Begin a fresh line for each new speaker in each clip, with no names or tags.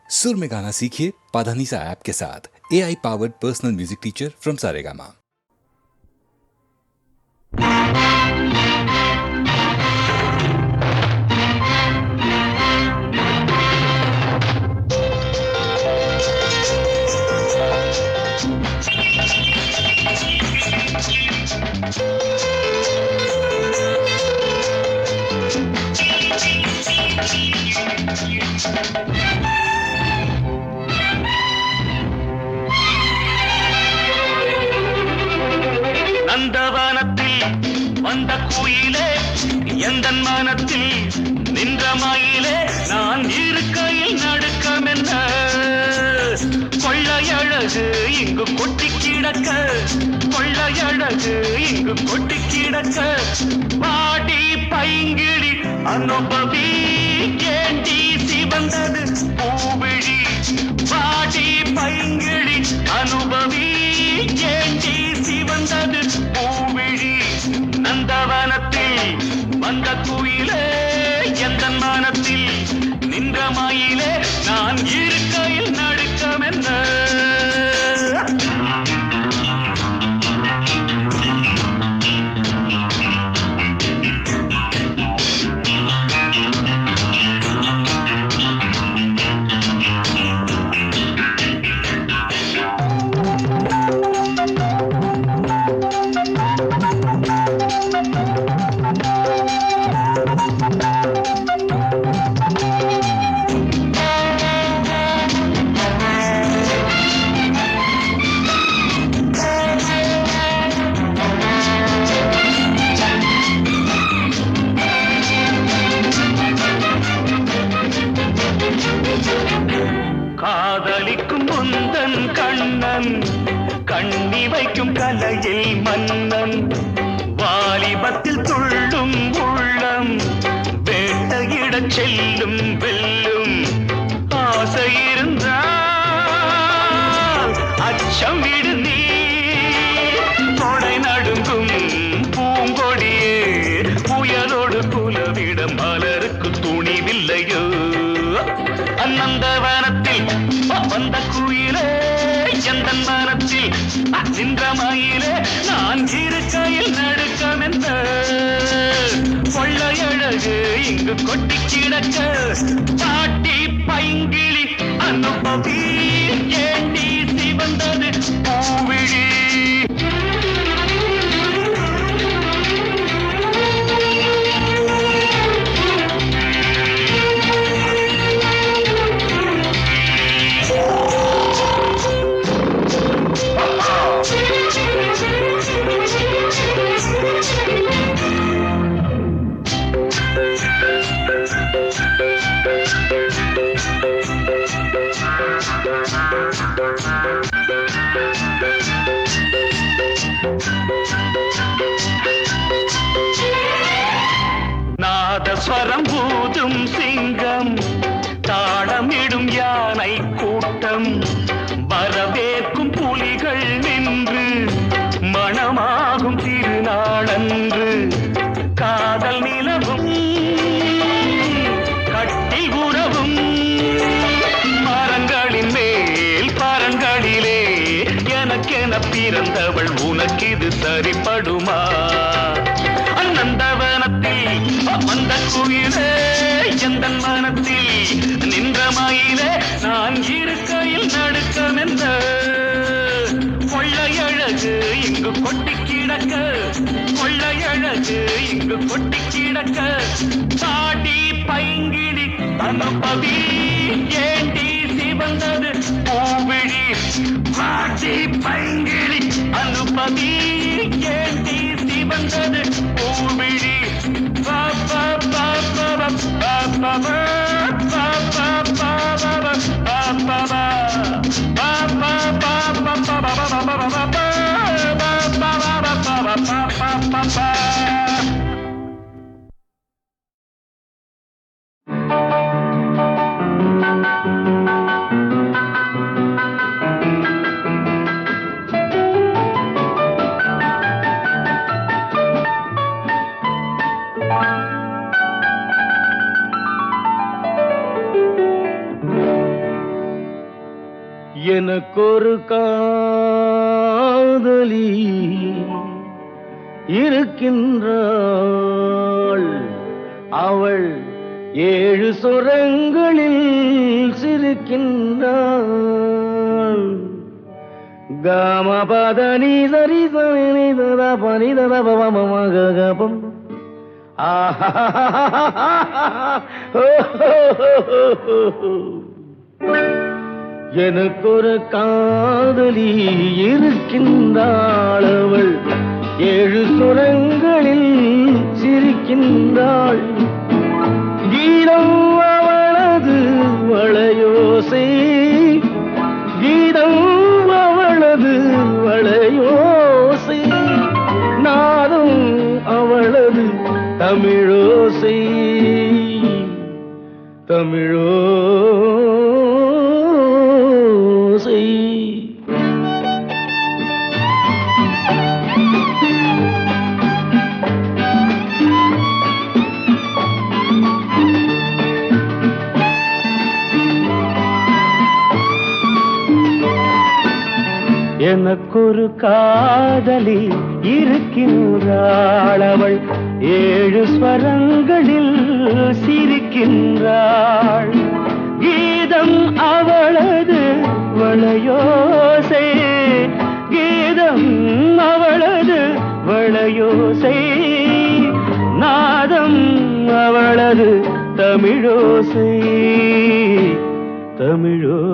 सुर में गाना सीखिए पाधानीसा ऐप के साथ। AI powered personal music teacher from Saregama.
நந்தவனத்தில் வந்த குயிலே எந்தன் மனத்தில் நின்ற மயிலே நான் இருக்கையில் நடுக்கமென்ன கொள்ளையழகு இங்கு கொட்டி கிடக்க கொள்ளையழகு இங்கு கொட்டி கிடக்க பாடி பைங்கிழி அனுபவி ஏண்டி சிவந்தது பூவிழி பாடி பைங்கிழி அனுபவி ஏண்டி சிவந்தது பூவிழி நந்தவனத்தில் வந்த குயிலே எந்தன் மனத்தில் நின்ற மயிலே நான் இருக்கையில் நடுக்கமென்ன காதலிக்கும் முந்தன் கண்ணன் கண்ணி வைக்கும் கலையில் மன்னன் வாலிபத்தில் துள்ளும் உள்ளம் வேட்டையிடச் செல்லும் வெல்லும் ஆசை இருந்தால் அச்சம் விடு நீ கொடை நடுங்கும் பூங்கொடியே புயலோடு புலவிட மலருக்கு துணிவில்லையோ அநந்தவனத்தில் வந்த குயிலே எந்தன் மனத்தில் நின்ற மயிலே நான் இருக்கையில் நடுக்கமென்ன கொள்ளையழகு இங்கு கொட்டி கிடக்க பாட்டி பைங்கிழி அனுபவி ஏண்டி சிவந்தது பூவிழி நாதஸ்வரம் பூதும் சிங்கம் தாளமிடும் யானை கூட்டம் வரவேற்கும் புலிகள் நின்று மணமாகும் திருநாளன்று காதல் நிலவும் கட்டி உறவும் மரங்களின் மேல் பரங்களிலே எனக்கென பிறந்தவள் உனக்கிது சரிப்படுமா நந்தவனத்தில் வந்த குயிலே எந்தன் மனத்தில் நின்ற மயிலே நான் இருக்கையில் நடுக்கமென்ன கொள்ளையழகு இங்கு கொட்டி கிடக்க கொள்ளையழகு இங்கு கொட்டி கிடக்க பாடி பைங்கிழி அனுபவி ஏண்டி சிவந்தது பூவிழி பாடி பைங்கிழி அனுபவி ஏண்டி சிவந்தது பூவிழி பாப்பா பாப்பா பாப்பா
எனக்கொரு காதலி இருக்கின்றாள், அவள் 7 சுரங்களில் சிரிக்கின்றாள். காமபதனி சரி சரி தத பனி தத பவமகபம். எனக்கொரு காதலி இருக்கின்றாள், அவள் 7 சுரங்களில் சிரிக்கின்றாள். கீதம் அவளது வளையோசை, கீதம் அவளது வளையோசை, நாதம் அவளது தமிழோசை, தமிழோசை. எனக்கொரு காதலி இருக்கின்றாள், அவள் 7 ஸ்வரங்களில் சிரிக்கின்றாள். கீதம் அவளது வளையோசை, கீதம் அவளது வளையோசை, நாதம் அவளது தமிழோசை, தமிழோசை.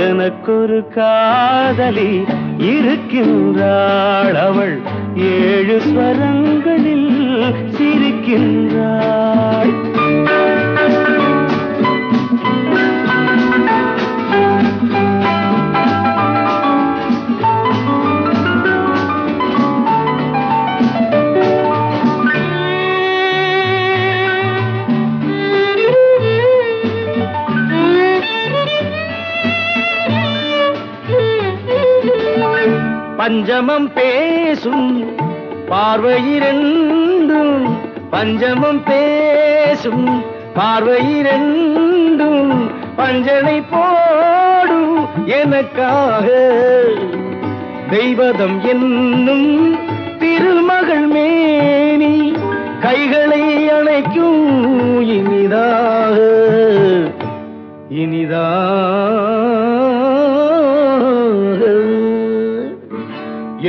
எனக்கொரு காதலி இருக்கின்றாள், அவள் 7 ஸ்வரங்களில் சிரிக்கின்றாள். பஞ்சமம் பேசும் பார்வையிரண்டும், பஞ்சமம் பேசும் பார்வையிரண்டும், பஞ்சனை போடும் எனக்காக. தெய்வதம் என்னும் திருமகள் மேனி கைகளை அணைக்கும் இனிதாக, இனிதாக.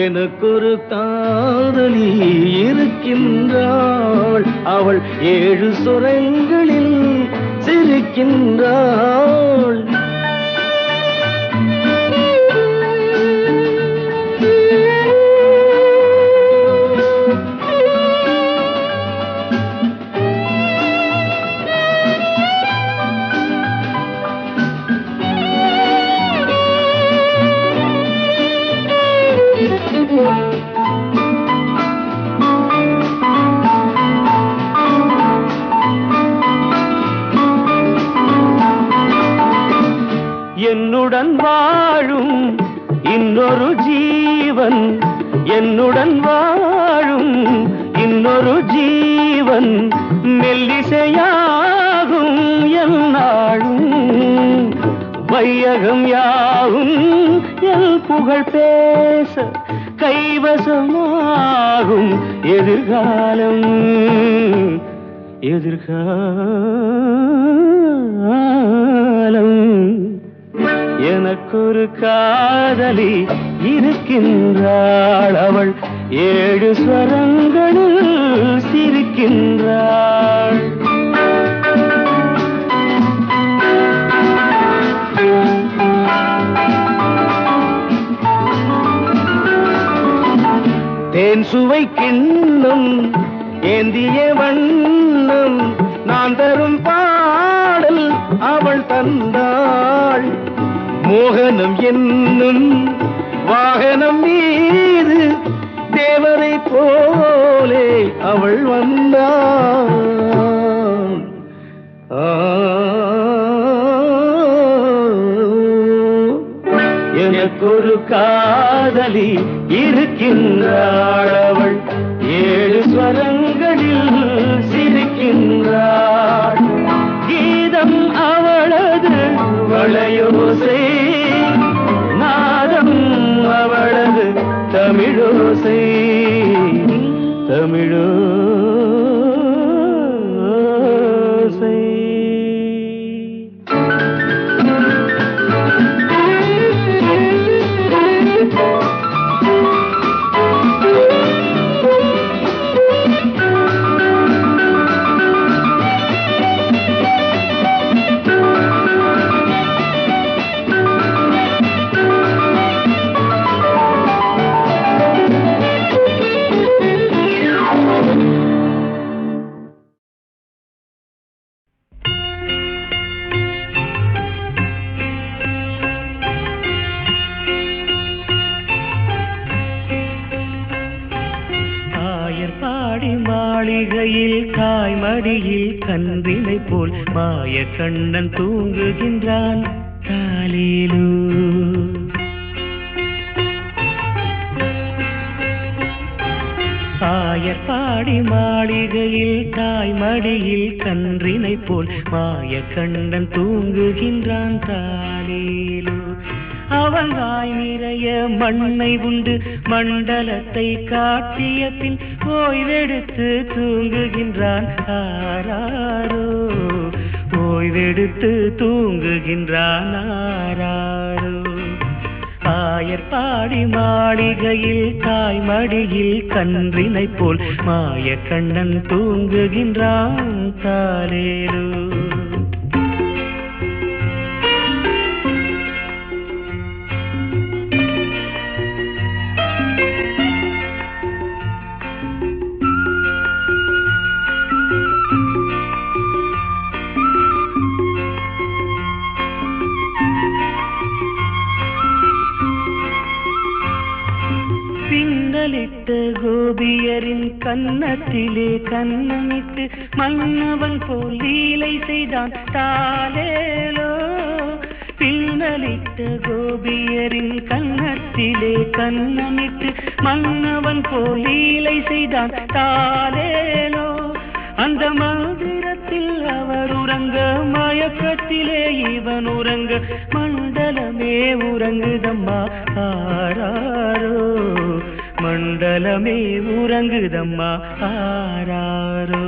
எனக்கொரு காதலி இருக்கின்றாள், அவள் 7 சுரங்களில் சிரிக்கின்றாள். என்னுடன் வாழும் இன்னொரு ஜீவன், என்னுடன் வாழும் இன்னொரு ஜீவன், மெல்லிசையாகும் என்னாலும், வையகம் யாவும் என் புகழ் பேச கைவசமாகும் எதிர்காலம், எதிர்காலம். எனக்கொரு காதலி இருக்கின்றாள், அவள் 7 ஸ்வரங்களில் சிரிக்கின்றாள். தேன் சுவை கிண்ணம் ஏந்திய வண்ணம், நான் தரும் பாடல் அவள் தந்தாள். மோகனம் என்னும் வாகனம் மீது தேவரை போலே அவள் வந்தாள். எனக்கொரு காதலி இருக்கின்றாள், அவள் 7 ஸ்வரங்களில் சிரிக்கின்றாள். வளையோசை நாதம் அவளது தமிழோசை தமிழோசை.
மாளிகையில் தாய்மடியில் கன்றினை போல் மாய கண்ணன் தூங்குகின்றான் தாலேலு. ஆயர்பாடி மாளிகையில் தாய்மடியில் கன்றினை போல் மாய கண்ணன் தூங்குகின்றான் தாலேலு. அவன் வாய் நிறைய மண்ணை உண்டு மண்டலத்தை காட்டிய பின் ஓய்வெடுத்து தூங்குகின்றான் ஆராரோ. ஓய்வெடுத்து தூங்குகின்றான் ஆராரோ. ஆயர்பாடி மாளிகையில் தாய்மடியில் கன்றினை போல் மாய கண்ணன் தூங்குகின்றான் தாலேலு. கோபியரின் கன்னத்திலே கண்ணமிட்டு மன்னவன் போல் லீலை செய்தான் தாலேலோ. பின்னலிட்ட கோபியரின் கன்னத்திலே கண்ணமிட்டு மன்னவன் போல் லீலை செய்தான் தாலேலோ. அந்த மந்திரத்தில் அவர் உறங்க மயக்கத்திலே இவன் உறங்க மண்டலமே உறங்குதம்மா ஆராரோ. மண்டலமே உறங்குதம்மா ஆராரோ.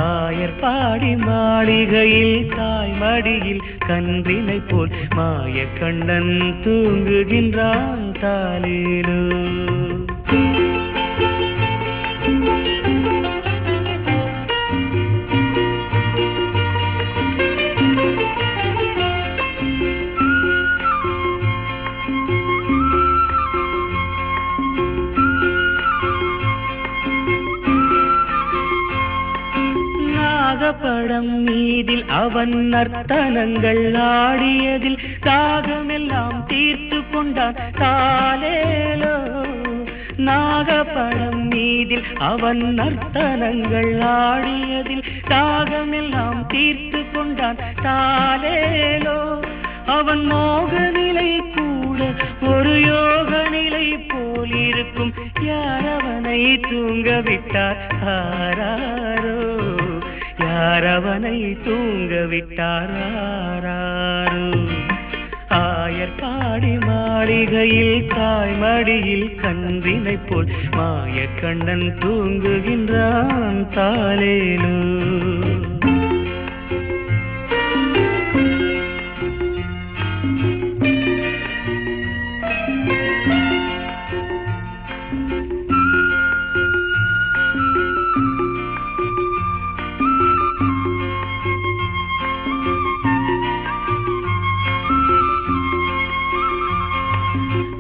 ஆயர்பாடி மாளிகையில் தாய்மடியில் கன்றினை போல் மாய கண்ணன் தூங்குகின்றான் தாலேலு. படம் மீதில் அவன் நர்த்தனங்கள் ஆடியதில் தாகமெல்லாம் தீர்த்து கொண்டான் தாலேலோ. நாகப்படம் மீதில் அவன் நர்த்தனங்கள் ஆடியதில் தாகமெல்லாம் தீர்த்து கொண்டான் தாலேலோ. அவன் மோக நிலை கூட ஒரு யோக நிலை போலிருக்கும். யாரவனை தூங்க விட்டார் ஆராரோ. யாரவனை தூங்க விட்டார் ஆராரோ. ஆயர்பாடி மாளிகையில் தாய்மடியில் கன்றினை போல் மாய கண்ணன் தூங்குகின்றான் தாலேலு.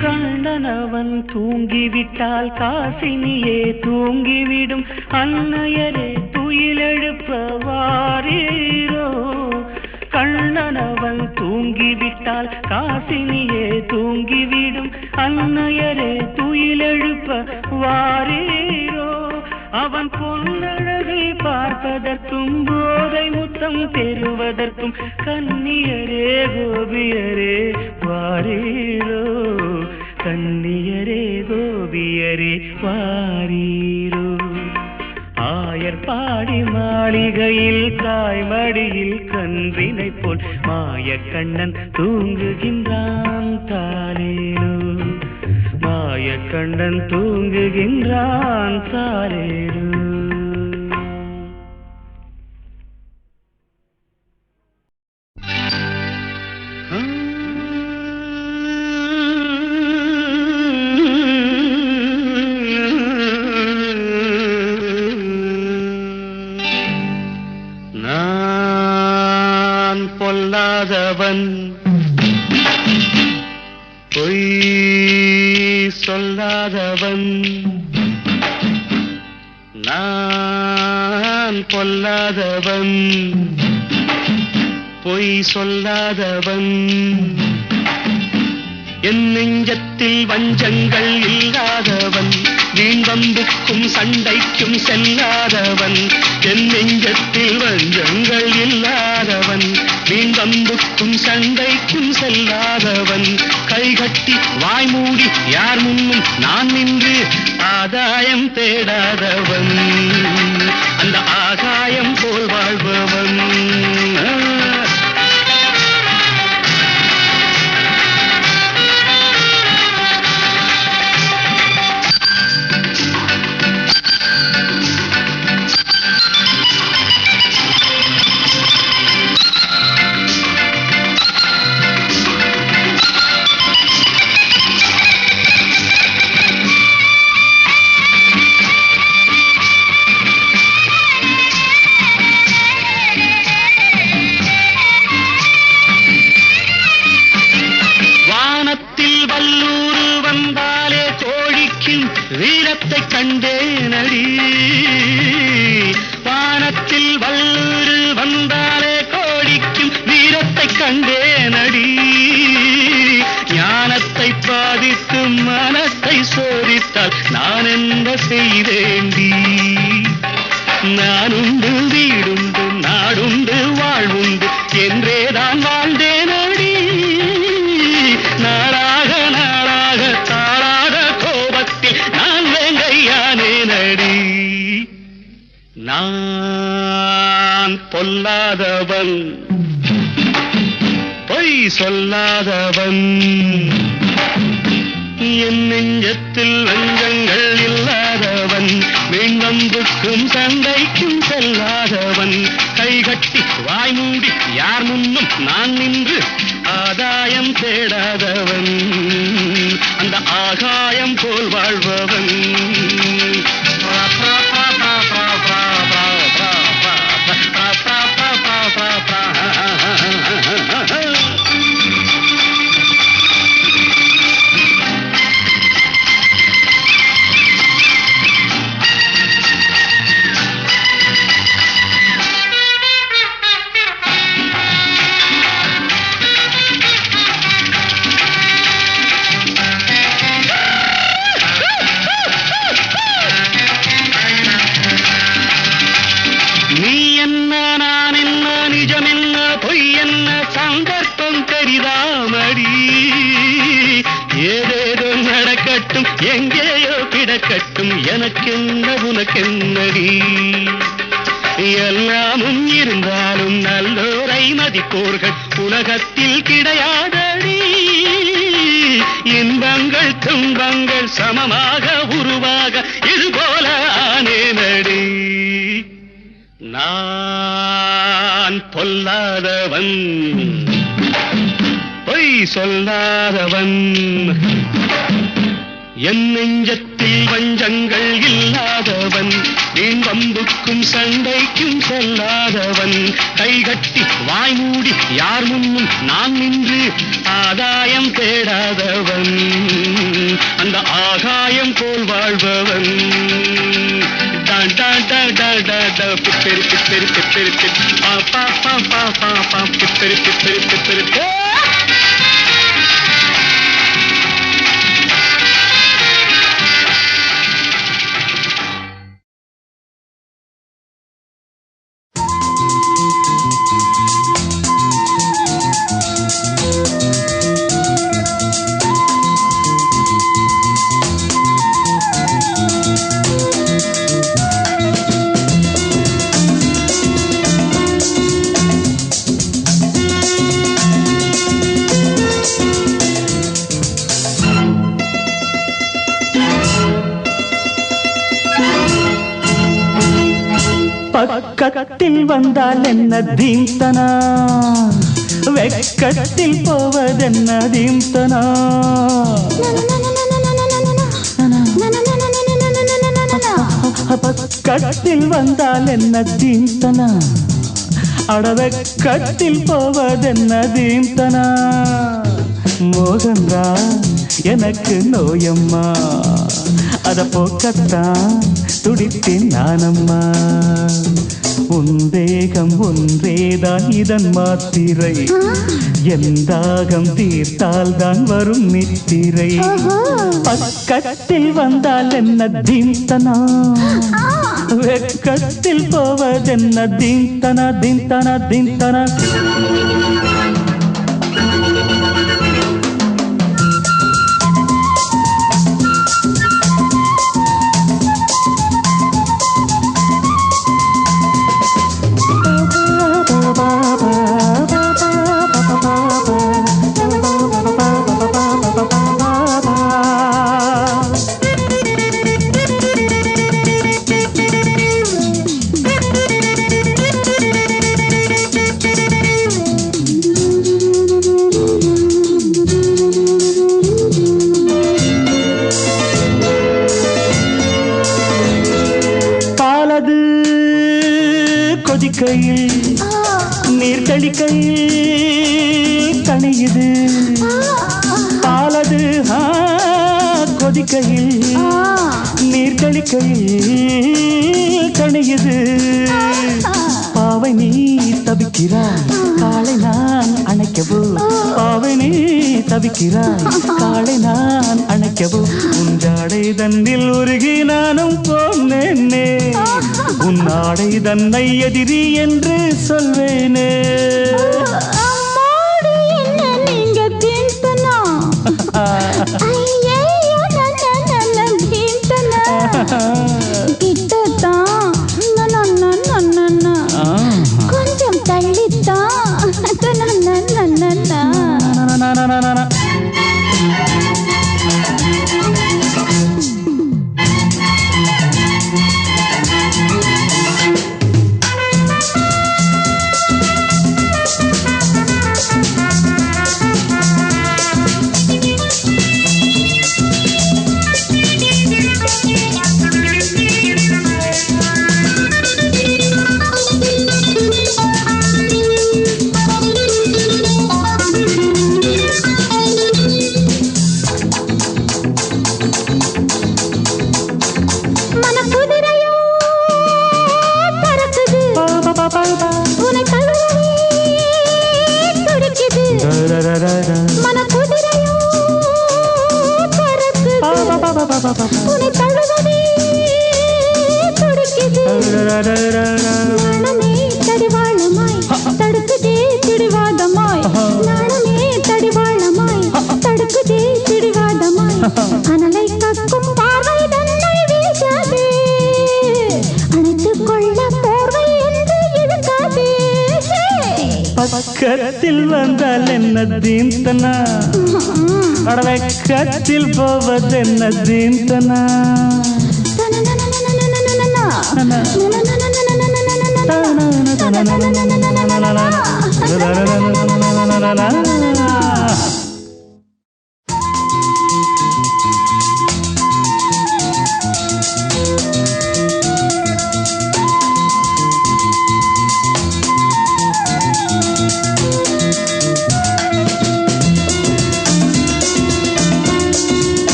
கண்ணனவன் தூங்கிவிட்டால் காசினியே தூங்கிவிடும். அன்னையரே துயிலெழுப்ப வாரீரோ. கண்ணனவன் தூங்கிவிட்டால் காசினியே தூங்கிவிடும். அன்னையரே துயிலெழுப்ப வாரீரோ. அவன் பொன்னழகை பார்ப்பதற்கும் போதை முத்தம் பெறுவதற்கும் கன்னியரே கோபியரே வாரீரோ. கன்னியரே கோபியரே வாரீரோ. ஆய ஆயர்பாடி மாளிகையில் தாய்மடியில் கன்றினை போல் மாயக்கண்ணன் தூங்குகின்றான் தாலேலோ, மாயக்கண்ணன் தூங்குகின்றான் தாலேலோ. நான் பொல்லாதவன், பொய் சொல்லாதவன், நான் பொல்லாதவன், பொய் சொல்லாதவன், என் நெஞ்சத்தில் வஞ்சங்கள் இல்லாதவன், வீண்வம்புக்கும் சண்டைக்கும் செல்லாதவன், என் நெஞ்சத்தில் வஞ்சங்கள் இல்லாதவன், வீண்வம்புக்கும் சண்டைக்கும் செல்லாதவன், கைகட்டி வாய்மூடி யார் முன்னும் நான் நின்று ஆதாயம் தேடாதவன், அந்த ஆகாயம் போல் வாழ்பவன். வீரத்தை கண்டேனடி, வானத்தில் வல்லூரு வந்தாலே கோடிக்கும் வீரத்தை கண்டேனடி, ஞானத்தை பாதித்து மனத்தை சோதித்தால் நான் என்ன செய்தேண்டி, நானுண்டு வீடுண்டு நாடுண்டு வாழ்வுண்டு என்றேதான் வாழ்ந்தேனடி, நாளாக நாளாக தாளாக கோபத்தில் நான் வேங்கையானேனடி, நான் பொல்லாதவன், பொய் சொல்லாதவன், என் நெஞ்சத்தில் வஞ்சங்கள் இல்லாதவன், வீண்வம்புக்கும் சண்டைக்கும் செல்லாதவன், கைகட்டி வாய்மூடி யார் முன்னும் நான் நின்று ஆதாயம் தேடாதவன், அந்த ஆகாயம் போல் வாழ்பவன். ஏதேதோ நடக்கட்டும் எங்கேயோ கிடக்கட்டும் எனக்கென்ன உனக்கென்னடி, எல்லாமும் இருந்தாலும் நல்லோரை மதிப்போர்கள் உலகத்தில் கிடையாதடி, இன்பங்கள் துன்பங்கள் சமமாக உருவாக இதுபோல ஆனேனடி, நான் பொல்லாதவன், பொய் சொல்லாதவன், என் நெஞ்சத்தில் வஞ்சங்கள் இல்லாதவன், வீண்வம்புக்கும் சண்டைக்கும் செல்லாதவன், கைகட்டி வாய்மூடி யார் முன்னும் நான் நின்று ஆதாயம் தேடாதவன், அந்த ஆகாயம் போல் வாழ்பவன். பிப்பெரு பிப்பெரு பிப்பெரு பா பா பா பா பா பா பிப்பெரு பிப்பெரு பிப்பெரு.
பக்கத்தில் வந்தால் என்ன தீம்தனா, வெக்கத்தில் போவதென்ன தீம்தனா. பக்கத்தில் வந்தால் என்ன தீம்தனா, அடவெக்கத்தில் போவதென்ன தீம்தனா. மோகந்தான் எனக்கு நோயம்மா, அத போக்கத்தான் துடித்தேன் நானம்மா. உன் தேகம் ஒன்றேதான் இதன் மாத்திரை, என் தாகம் தீர்த்தால் தான் வரும் நித்திரை. பக்கத்தில் வந்தால் என்ன தீம்தனா, வெக்கத்தில் போவதென்ன தீம்தனா தீம்தனா தீம்தனா. கொதிக்கையில் நீர் தெளிக்கையில் தணியுது பாலது. கொதிக்கையில் நீர் தெளிக்கையில் தணியுது. பாவை நீ தவிக்கிறாய், காலை நான் அணைக்கவோ. பாவை நீ தவிக்கிறாய், காலை நான் அணைக்கவோ. உஞ்சாடை தன்னில் உருகி நானும் போனேனே, உன் ஆடை தன்னை எதிரி என்று சொல்வேனே.
கொஞ்சம் தள்ளித்தான். உன்னை தழுவதே துடிக்குது. நாணமே தடிவாளமாய் தடுக்குதே திடிவாதமாய். நாணமே தடிவாளமாய் தடுக்குதே திடிவாதமாய். அனலை கக்கும் பார்வை தன்னை வீசாதே, அணைத்துக் கொள்ள போர்வை என்று இழுக்காதே.
பக்கத்தில் வந்தால் என்ன தீம்தனா, அடவெக்கத்தில் போவதென்ன தீம்தனா.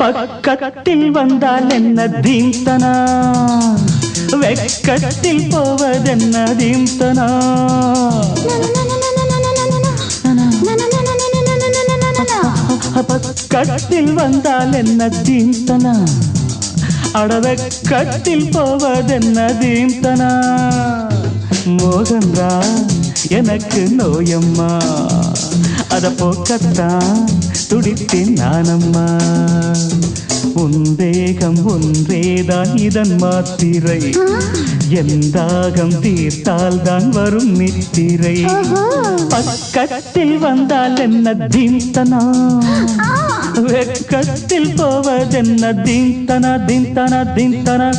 பக்கத்தில் வந்தால் என்ன தீம்தனா, வெக்கத்தில் போவதென்ன தீம்தனா. பக்கத்தில் வந்தால் என்ன தீம்தனா, அடவெக்கத்தில் போவதென்ன தீம்தனா. மோகந்தான் எனக்கு நோயம்மா, அத போக்கத்தான்
துடித்தேன் நானம்மா. உன் தேகம் ஒன்றேதான் இதன் மாத்திரை, எந்தாகம் தீர்த்தால் தான் வரும் நித்திரை. பக்கத்தில் வந்தால் என்ன தீந்தனா, வெக்கத்தில் போவதென்ன தீந்தனா தீந்தனா தீந்தனா.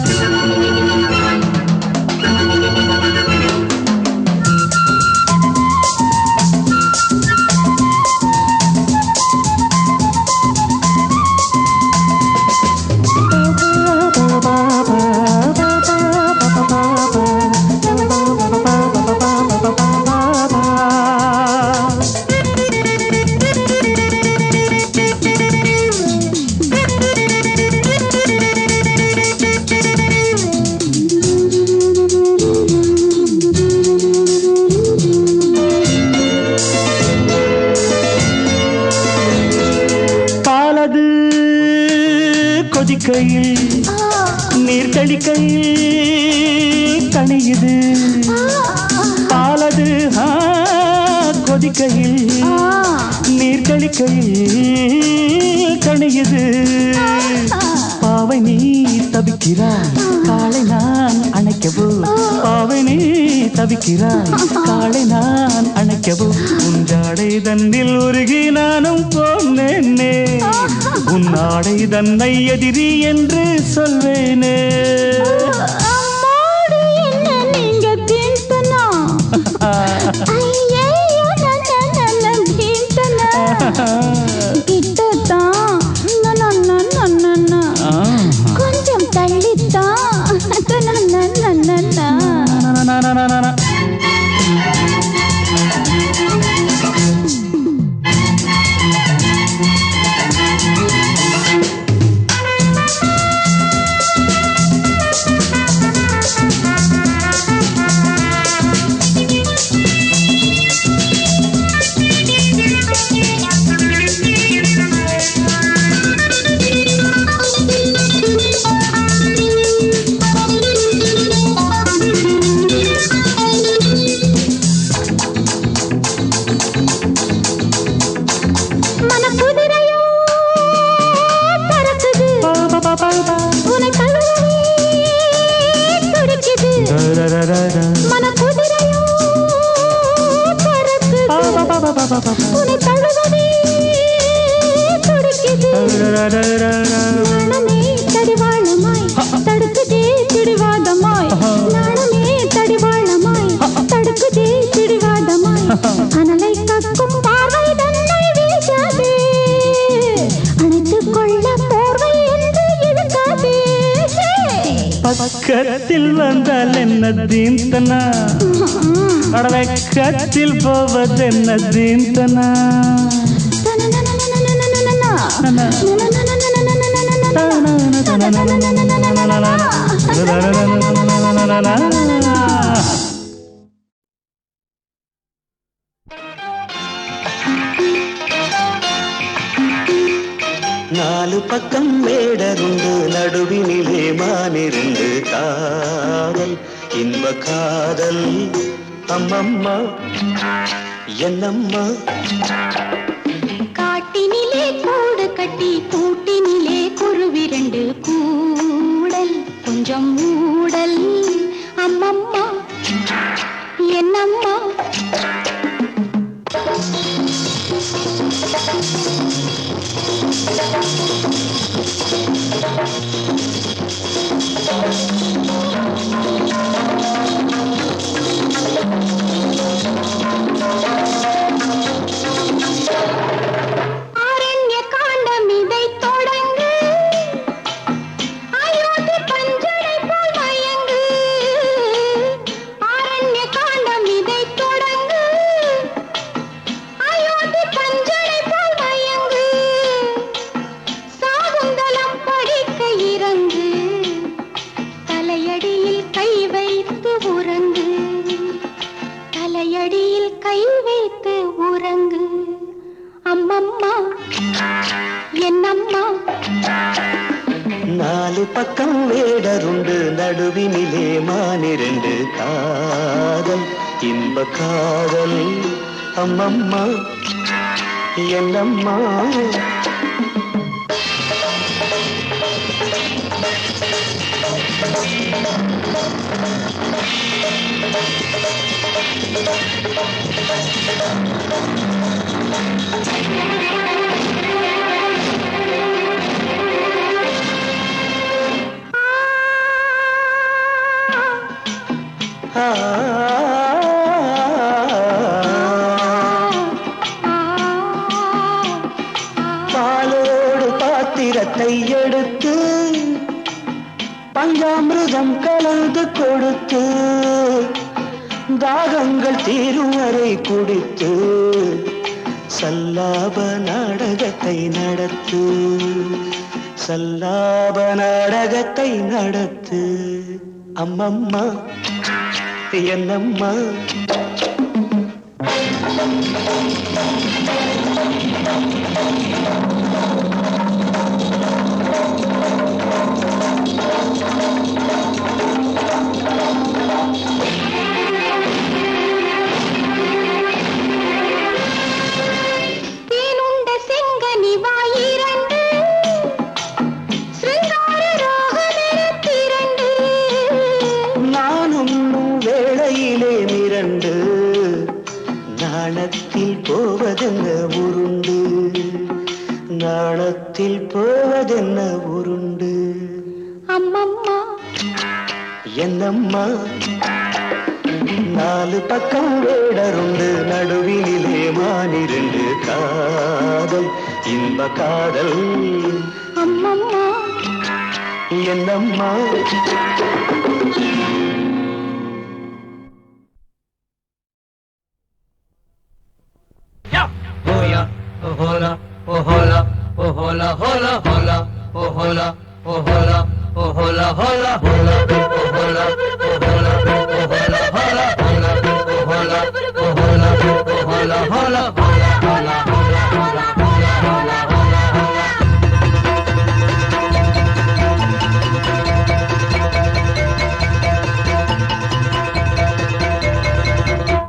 கொதிக்கையில் நீர் தெளிக்கையில் கணியுது பாலது. கொதிக்கையில் நீர் தெளிக்கையில் கணியுது. பாவை நீ தவிக்கிறாய், காலை நான் அணைக்கவோ. பாவை நீ தவிக்கிறாய், காலை நான் அணைக்கவோ. உஞ்சாடை தன்னில் உருகி நானும் போனேனே, உன்னாடை தன்னை எதிரி என்று சொல்வேனே.
கொஞ்சம் தள்ளித்தான். தடிவாளமாய் தடுக்குதே பிடிவாதமாய், நாணமே தடிவாளமாய் தடுக்குதே பிடிவாதமாய். அனலை கக்கும் பார்வை தன்னை வீசாதே, அணைத்துக் கொள்ள போர்வை என்று இழுக்காதே.
பக்கத்தில் வந்தால் என்ன தீந்தனா, அடவக்கத்தில் போவதென்ன தீந்தனா.
நாலு பக்கம் வேடருண்டு, நடுவினிலே மானிருந்து. காதல் இன்ப காதல் அம்மம்மா என்னம்மா.
காட்டினிலே கூடு கட்டி கூட்டினிலே குருவிரண்டு கூடல் கொஞ்சம் மூடல் அம்மம்மா என்னம்மா. ஆரண்ய காண்டம் இதை தொடங்கு, அயோத்தி பஞ்சடை போல் மயங்கு. ஆரண்ய காண்டம் இதை தொடங்கு, அயோத்தி பஞ்சடை போல் மயங்கு. சாகுந்தலம் படிக்க இறங்கு, தலையடியில் கை வைத்து உறங்கு. தலையடியில் கை வைத்து உறங்கு அம்மம்மா என்னம்மா.
நாலு பக்கம் வேடருண்டு, நடுவினிலே மானிரண்டு. காதல் இன்ப காதல் அம்மம்மா என்னம்மா பாலோடு பாத்திரத்தை எடுத்து பஞ்சாமிருதம் கலந்து கொடுத்து தாகங்கள் தீரும் வரை குடித்து சல்லாப நாடகத்தை நடத்து சல்லாப நாடகத்தை நடத்து அம்மம்மா என்னம்மா
தேனுண்ட செங்கனி வாயிரண்டு சிருங்கார ராகமெனத்திரண்டு
நானும் வேளையிலே மிரண்டு நாணத்தில் போவதென்ன உருண்டு நாணத்தில் போவதென்ன உருண்டு
அம்மம்மா
என்னம்மா நாலு பக்கம் வேடருண்டு நடுவினிலே மானிரண்டு காதல் இன்ப காதல்
அம்மம்மா
என்னம்மா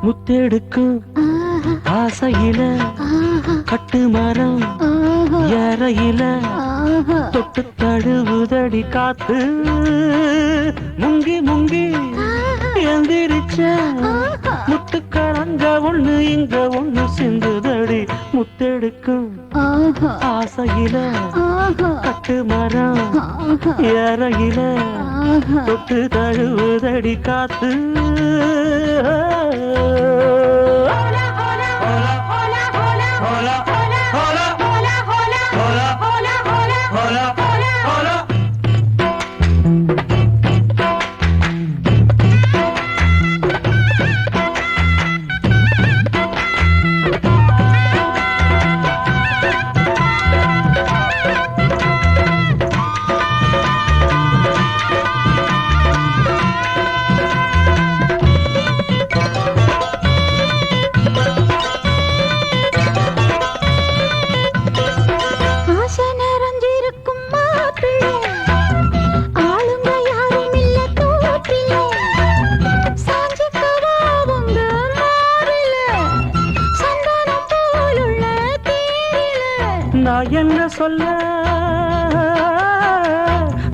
முத்தெடுக்கும் ஆசையில கட்டு மரம் ஏறையில தொட்டு தழுவுதடி காத்து முங்கி முங்கி எந்திரிச்ச முத்துக்களங்க ஒண்ணு இங்க ஒண்ணு சிந்துதடி முத்தெடுக்கும் ஆசையில கட்டு மரம் ஏறையில தொட்டு தழுவுதடி காத்து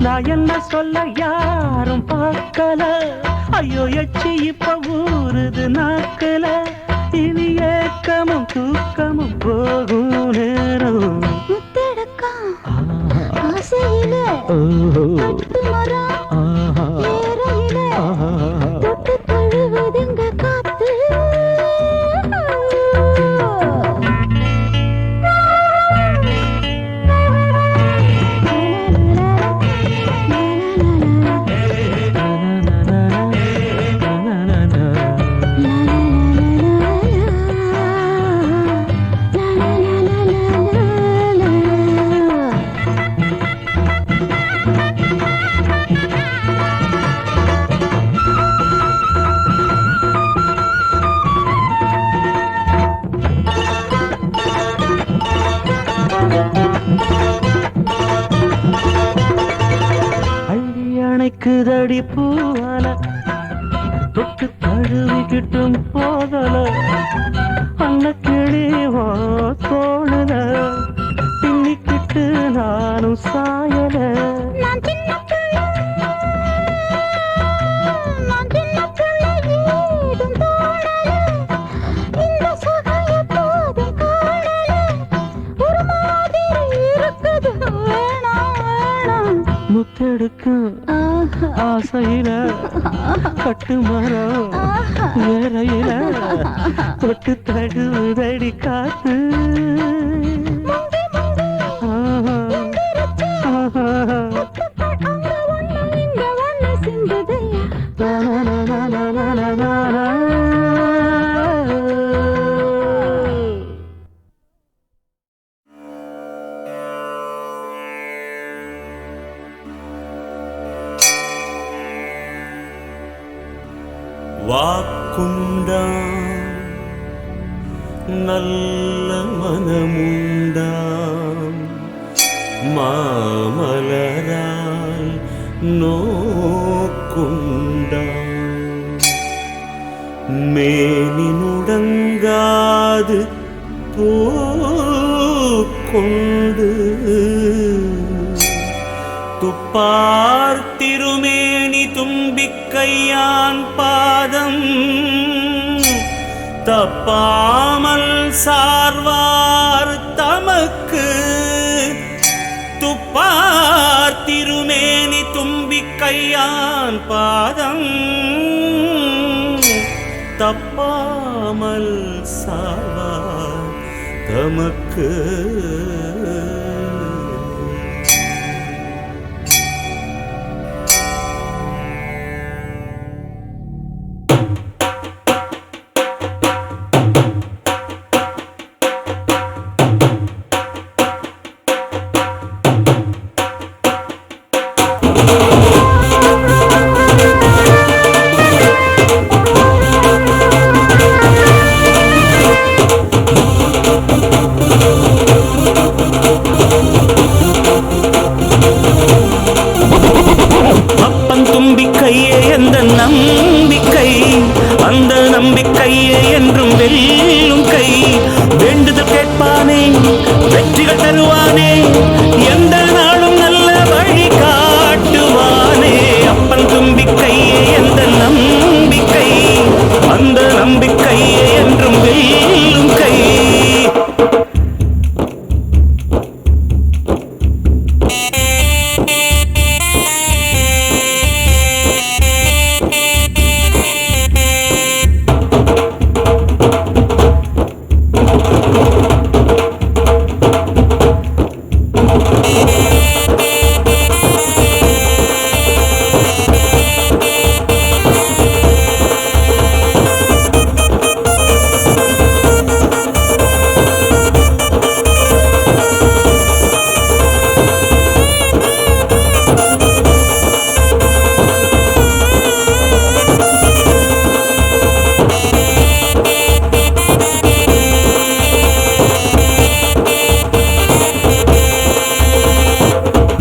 நான் என்ன சொல்ல யாரும் பார்க்கல ஐயோ எச்சி இப்ப ஊறுது நாக்கல இனி ஏக்கமும் தூக்கமும் போகும் நேரம்
முத்தெடுக்கா ஆசையில கட்டு மரம் ஏறையில தொட்டு தழுவுதுங்க காத்து
அணைக்குதடி பூவால தொட்டு தழுவிக்கிட்டும் போதல அன்ன கிளிவோ தோழ சாயல
நான் சின்ன பிள்ளை ஏதும் தோணல இந்த சுகம் எப்போதும் காணல ஒரு மாதிரி இருக்குது வேணாம் வேணாம்
முத்தெடுக்கும் ஆசையில கட்டு மரம் வேறையில தொட்டு தழுதடி காத்து வாக்குண்டாம் நல்ல மனமுண்டாம் மாமலரால் நோக்குண்டாம் மேனினுடங்காது பூக்கொண்டு துப்பார் திருமேனி தும்பிக்கையான் பாதம் தப்பாமல் சார்வார் தமக்கு துப்பார் திருமேனி தும்பிக்கையான் பாதம் தப்பாமல் சார்வார் தமக்கு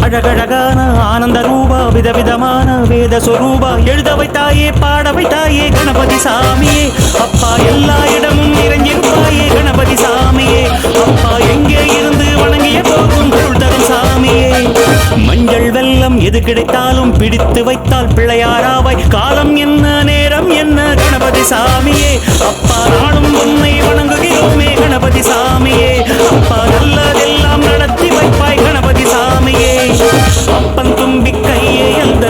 அழகழகான ஆனந்த ரூபா விதவிதமான வேத சொரூபா எழுத வைத்தாயே பாட வைத்தாயே கணபதி சாமியே அப்பா எல்லா இடமும் நிறைஞ்சிருப்பாயே கணபதி சாமியே அப்பா எங்கே இருந்து வணங்கிய போகும் பொருள் தரும் சாமியே மஞ்சள் வெல்லம் எது கிடைத்தாலும் பிடித்து வைத்தால் பிள்ளையாராவாய் காலம் என்ன நேரம் என்ன கணபதி சாமியே அப்பா நாளும் உன்னை வணங்குகிறோமே கணபதி சாமியே அப்பா நல்லதெல்லாம் நடத்தி வைப்பாய் கணபதி சாமியே அப்பன் தும்பிக்கையே அந்த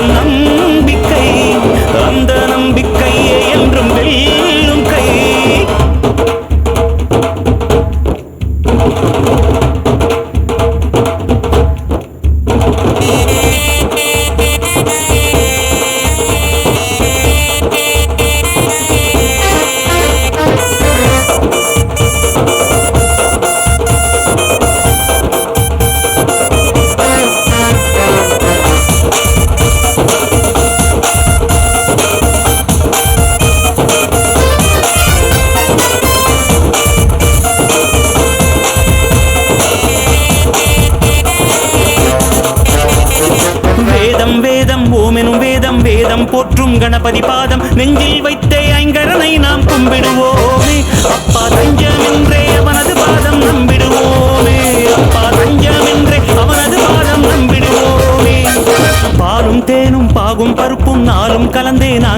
நம்பிக்கையே என்றும் வெல்லும் கை போற்றும் கணபதி பாதம் நெஞ்சில் வைத்தே ஐங்கரனை நாம் கும்பிடுவோமே அப்பா தஞ்சமென்றே அவனது பாதம் நம்பிடுவோமே அப்பா தஞ்சமென்றே அவனது பாதம்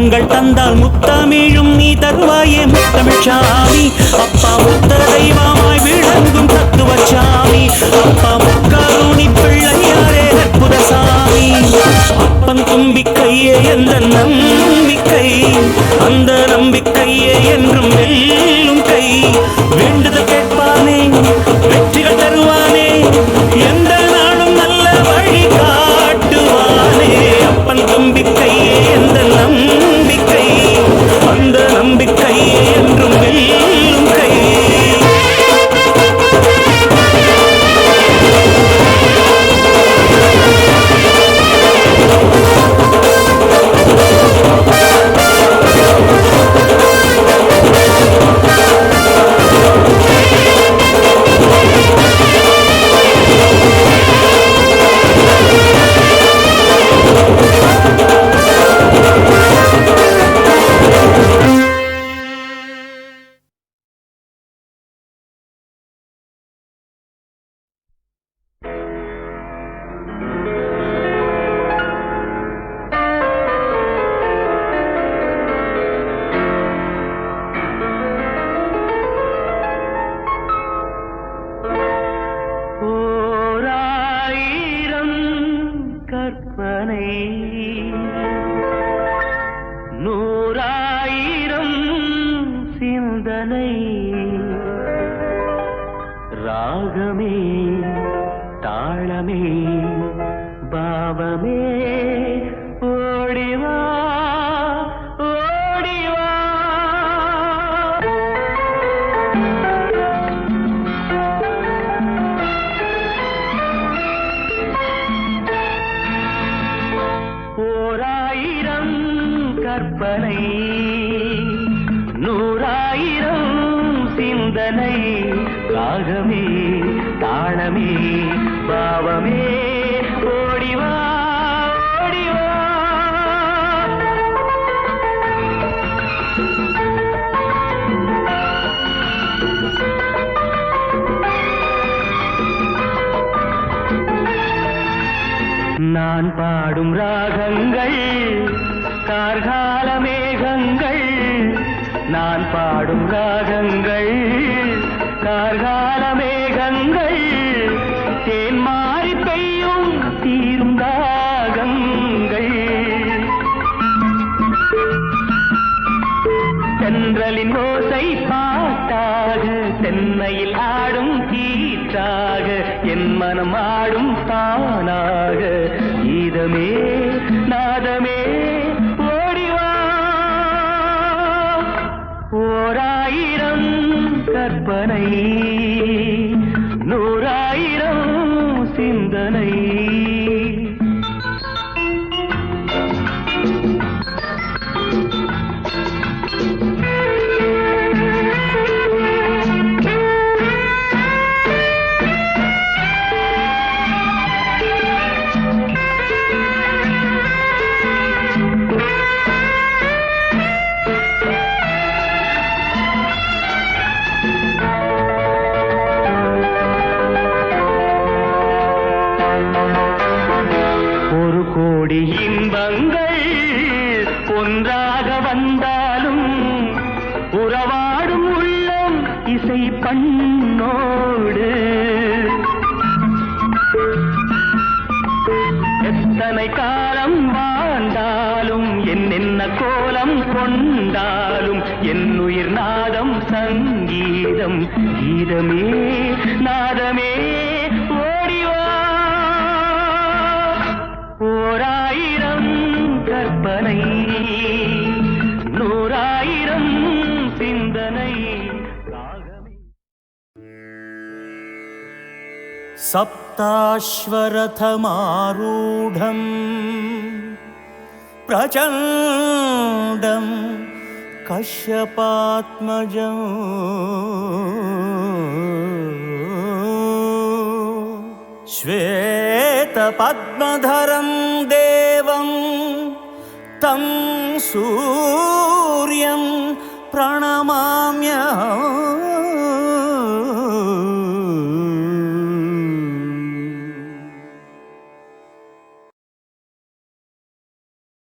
முத்தங்கள் தந்தால் முத்தமிழும் நீ தருவாயே முத்தமிழ்ச்சாமி. அப்பா முத்த தெய்வமாய் விளங்கும் தத்துவச்சாமி. அப்பா முக்கருணி பிள்ளையாரே அற்புத சாமி. அப்பன் தும்பிக்கையே எந்த நம்பிக்கை, அந்த நம்பிக்கையே என்றும் வெல்லும் கை. வேண்டுதல் கேட்பானே வெற்றிகள் தருவானே, எந்த நாளும் நல்ல வழி காட்டுவானே. அப்பன் தும்பிக்கையே எந்த நம்பிக்கை, அந்த நம்பிக்கையே என்றும் வெல்லும் கை.
ராகமே தாளமே பாவமே ஓடிவா ஓடிவா. ஓராயிரம் கற்பனை நூறாயிரம் சிந்தனை. ராகமே தாளமே பாவமே ஓடிவா ஓடிவா. நான் பாடும் ராகங்கள் கார்கால மேகங்கள். நான் பாடும் ராகங்கள் கார்கால மேகங்கள். தேன் மாறி பெய்யும் தீரும் ராகங்கள். தென்றலின் ஓசை பாட்டாக தென்னையில் ஆடும் கீற்றாக என் மனம் ஆடும் தானாக. கீதமே நாதமே ஓடிவா. ஓராயிரம் கற்பனை நூறாயிரம் சிந்தனை. இன்பங்கள் ஒன்றாக வந்தாலும் உறவாடும் உள்ளம் இசை பண்ணோடு. எத்தனை காலம் வாழ்ந்தாலும் என்னென்ன கோலம் கொண்டாலும் என் உயிர் நாதம் சங்கீதம். கீதமே நாதமே ஓடிவா. ஓராயிரம் கற்பனை நூறாயிரம் சிந்தனை.
சப்தாஸ்வரதமாரூಢம் பிரச்சண்டம் கஷ்யபாத்மஜம் श्वेतपद्मधरं देवं तं सूर्यं प्रणमाम्यहम्.